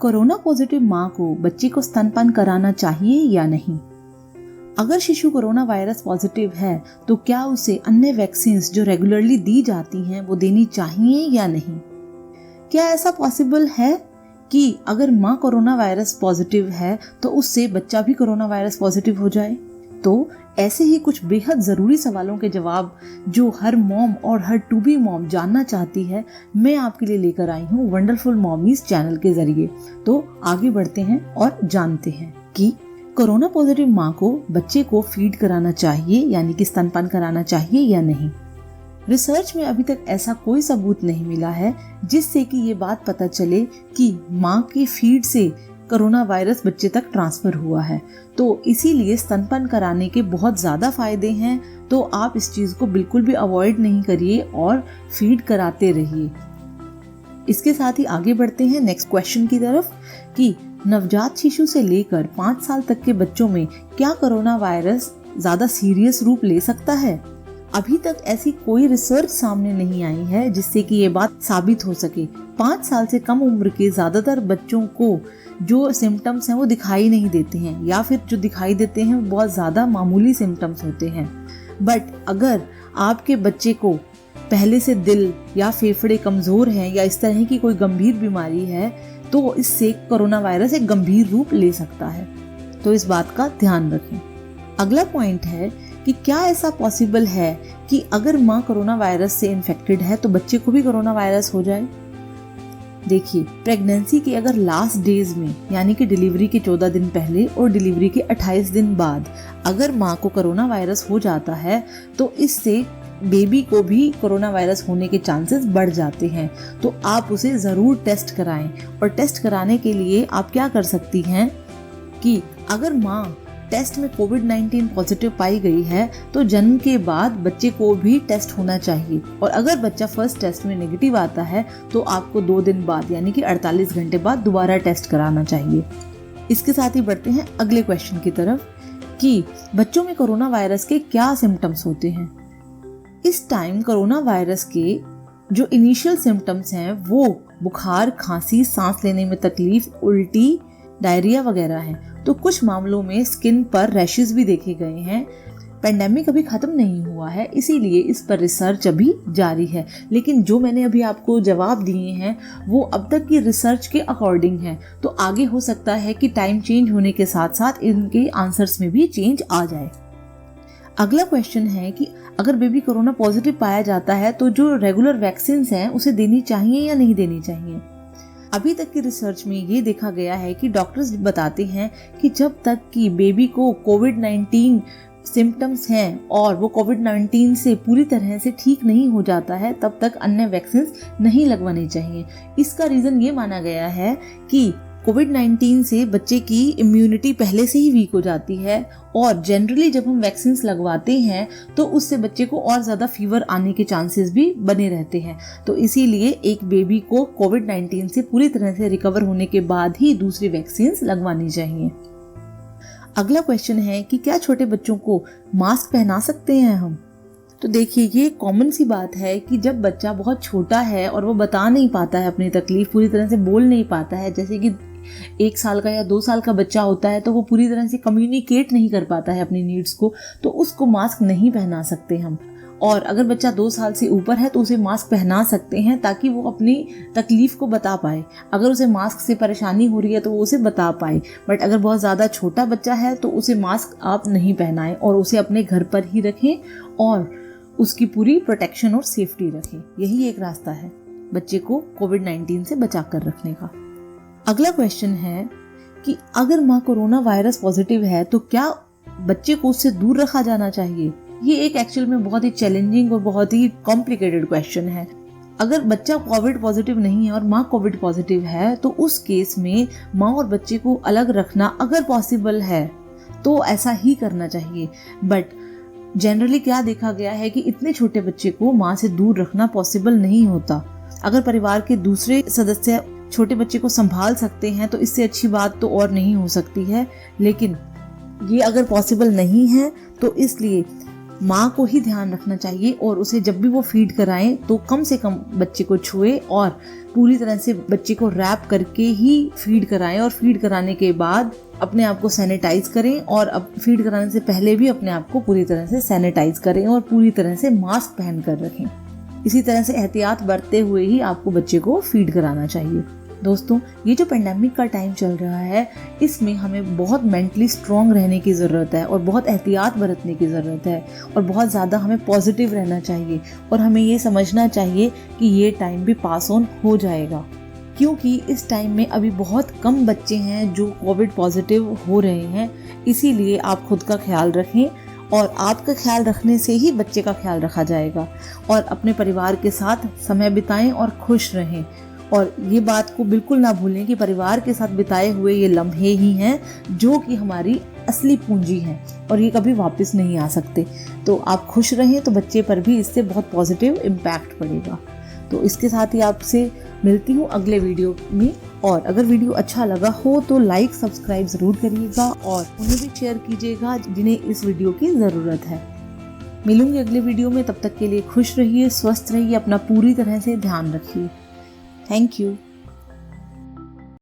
Corona positive माँ को बच्चे को स्तनपान कराना चाहिए या नहीं? अगर शिशु कोरोना वायरस पॉजिटिव है तो क्या उसे अन्य वैक्सीन जो रेगुलरली दी जाती हैं वो देनी चाहिए या नहीं? क्या ऐसा पॉसिबल है कि अगर माँ कोरोना वायरस पॉजिटिव है तो उससे बच्चा भी कोरोना वायरस पॉजिटिव हो जाए? तो ऐसे ही कुछ बेहद ज़रूरी सवालों के जवाब जो हर मॉम और हर टू बी मॉम जानना चाहती है, मैं आपके लिए लेकर आई हूँ वंडरफुल मॉमीज चैनल के जरिए। तो आगे बढ़ते हैं और जानते हैं कि कोरोना पॉजिटिव माँ को बच्चे को फीड कराना चाहिए यानी कि स्तनपान कराना चाहिए या नहीं। रिसर्च में अभी तक ऐसा कोई सबूत नहीं मिला है जिससे कि ये बात पता चले कि माँ की फीड से कोरोना वायरस बच्चे तक ट्रांसफर हुआ है। तो इसीलिए स्तनपान कराने के बहुत ज़्यादा फायदे हैं, तो आप इस चीज़ को बिल्कुल भी अवॉइड नहीं करिए और फीड कराते रहिए। इसके साथ ही आगे बढ़ते हैं नेक्स्ट क्वेश्चन की तरफ कि नवजात शिशु से लेकर 5 साल तक के बच्चों में क्या कोरोना वायरस ज़्यादा सीरियस रूप ले सकता है? अभी तक ऐसी कोई रिसर्च सामने नहीं आई है जिससे कि ये बात साबित हो सके। 5 साल से कम उम्र के ज़्यादातर बच्चों को जो सिम्टम्स हैं वो दिखाई नहीं देते हैं, या फिर जो दिखाई देते हैं वो बहुत ज़्यादा मामूली सिम्टम्स होते हैं। बट अगर आपके बच्चे को पहले से दिल या फेफड़े कमज़ोर हैं या इस तरह की कोई गंभीर बीमारी है तो इससे कोरोना वायरस एक गंभीर रूप ले सकता है, तो इस बात का ध्यान रखें। अगला पॉइंट है कि क्या ऐसा पॉसिबल है कि अगर माँ कोरोना वायरस से इन्फेक्टेड है तो बच्चे को भी कोरोना वायरस हो जाए? देखिए, प्रेगनेंसी के अगर लास्ट डेज में यानी कि डिलीवरी के 14 दिन पहले और डिलीवरी के 28 दिन बाद अगर माँ को कोरोना वायरस हो जाता है तो इससे बेबी को भी कोरोना वायरस होने के चांसेस बढ़ जाते हैं। तो आप उसे ज़रूर टेस्ट कराएं, और टेस्ट कराने के लिए आप क्या कर सकती हैं कि अगर माँ टेस्ट में कोविड-19 पॉजिटिव पाई गई है तो जन्म के बाद बच्चे को भी टेस्ट होना चाहिए, और अगर बच्चा फर्स्ट टेस्ट में नेगेटिव आता है तो आपको 2 दिन बाद यानी कि 48 घंटे बाद दोबारा टेस्ट कराना चाहिए। इसके साथ ही बढ़ते हैं अगले क्वेश्चन की तरफ कि बच्चों में कोरोना वायरस के क्या सिम्टम्स होते हैं। इस टाइम कोरोना वायरस के जो इनिशियल सिम्टम्स हैं वो बुखार, खांसी, सांस लेने में तकलीफ, उल्टी, डायरिया वगैरह हैं। तो कुछ मामलों में स्किन पर रैशेस भी देखे गए हैं। पेंडेमिक अभी खत्म नहीं हुआ है, इसीलिए इस पर रिसर्च अभी जारी है, लेकिन जो मैंने अभी आपको जवाब दिए हैं वो अब तक की रिसर्च के अकॉर्डिंग है। तो आगे हो सकता है कि टाइम चेंज होने के साथ साथ इनके आंसर्स में भी चेंज आ जाए। अगला क्वेश्चन है कि अगर बेबी कोरोना पॉजिटिव पाया जाता है तो जो रेगुलर वैक्सीन हैं उसे देनी चाहिए या नहीं देनी चाहिए। अभी तक की रिसर्च में ये देखा गया है कि डॉक्टर्स बताते हैं कि जब तक कि बेबी को कोविड-19 सिम्टम्स हैं और वो कोविड-19 से पूरी तरह से ठीक नहीं हो जाता है तब तक अन्य वैक्सीन नहीं लगवानी चाहिए। इसका रीज़न ये माना गया है कि कोविड-19 से बच्चे की इम्यूनिटी पहले से ही वीक हो जाती है, और जनरली जब हम वैक्सीन लगवाते हैं तो उससे बच्चे को और ज़्यादा फीवर आने के चांसेस भी बने रहते हैं। तो इसीलिए एक बेबी को कोविड-19 से पूरी तरह से रिकवर होने के बाद ही दूसरी वैक्सीन लगवानी चाहिए। अगला क्वेश्चन है कि क्या छोटे बच्चों को मास्क पहना सकते हैं हम? तो देखिए, ये कॉमन सी बात है कि जब बच्चा बहुत छोटा है और वो बता नहीं पाता है अपनी तकलीफ, पूरी तरह से बोल नहीं पाता है, जैसे कि 1 साल का या 2 साल का बच्चा होता है तो वो पूरी तरह से कम्युनिकेट नहीं कर पाता है अपनी नीड्स को, तो उसको मास्क नहीं पहना सकते हम। और अगर बच्चा 2 साल से ऊपर है तो उसे मास्क पहना सकते हैं ताकि वो अपनी तकलीफ को बता पाए। अगर उसे मास्क से परेशानी हो रही है तो वो उसे बता पाए। बट अगर बहुत ज़्यादा छोटा बच्चा है तो उसे मास्क आप नहीं पहनाएं और उसे अपने घर पर ही रखें और उसकी पूरी प्रोटेक्शन और सेफ्टी रखें। यही एक रास्ता है बच्चे को कोविड-19 से बचा कर रखने का। अगला क्वेश्चन है कि अगर माँ कोरोना वायरस पॉजिटिव है तो क्या बच्चे को उससे दूर रखा जाना चाहिए? ये एक एक्चुअल में बहुत ही चैलेंजिंग और बहुत ही कॉम्प्लिकेटेड क्वेश्चन है। अगर बच्चा कोविड पॉजिटिव नहीं है और माँ कोविड पॉजिटिव है तो उस केस में माँ और बच्चे को अलग रखना अगर पॉसिबल है तो ऐसा ही करना चाहिए। बट जनरली क्या देखा गया है कि इतने छोटे बच्चे को माँ से दूर रखना पॉसिबल नहीं होता। अगर परिवार के दूसरे सदस्य छोटे बच्चे को संभाल सकते हैं तो इससे अच्छी बात तो और नहीं हो सकती है, लेकिन ये अगर पॉसिबल नहीं है तो इसलिए माँ को ही ध्यान रखना चाहिए और उसे जब भी वो फीड कराएं तो कम से कम बच्चे को छुए और पूरी तरह से बच्चे को रैप करके ही फीड कराएं और फीड कराने के बाद अपने आप को सैनिटाइज करें और अब फीड कराने से पहले भी अपने आप को पूरी तरह से सैनिटाइज करें और पूरी तरह से मास्क पहन कर रखें। इसी तरह से एहतियात बरतते हुए ही आपको बच्चे को फीड कराना चाहिए। दोस्तों, ये जो पेंडेमिक का टाइम चल रहा है इसमें हमें बहुत मेंटली स्ट्रांग रहने की ज़रूरत है और बहुत एहतियात बरतने की ज़रूरत है और बहुत ज़्यादा हमें पॉजिटिव रहना चाहिए और हमें ये समझना चाहिए कि ये टाइम भी पास ऑन हो जाएगा, क्योंकि इस टाइम में अभी बहुत कम बच्चे हैं जो कोविड पॉजिटिव हो रहे हैं। इसीलिए आप खुद का ख्याल रखें और आपका ख्याल रखने से ही बच्चे का ख्याल रखा जाएगा और अपने परिवार के साथ समय बिताएं और खुश रहें। और ये बात को बिल्कुल ना भूलें कि परिवार के साथ बिताए हुए ये लम्हे ही हैं जो कि हमारी असली पूंजी हैं और ये कभी वापस नहीं आ सकते। तो आप खुश रहें तो बच्चे पर भी इससे बहुत पॉजिटिव इम्पैक्ट पड़ेगा। तो इसके साथ ही आपसे मिलती हूँ अगले वीडियो में, और अगर वीडियो अच्छा लगा हो तो लाइक सब्सक्राइब ज़रूर करिएगा और उन्हें भी शेयर कीजिएगा जिन्हें इस वीडियो की ज़रूरत है। मिलूंगी अगले वीडियो में, तब तक के लिए खुश रहिए, स्वस्थ रहिए, अपना पूरी तरह से ध्यान रखिए। Thank you.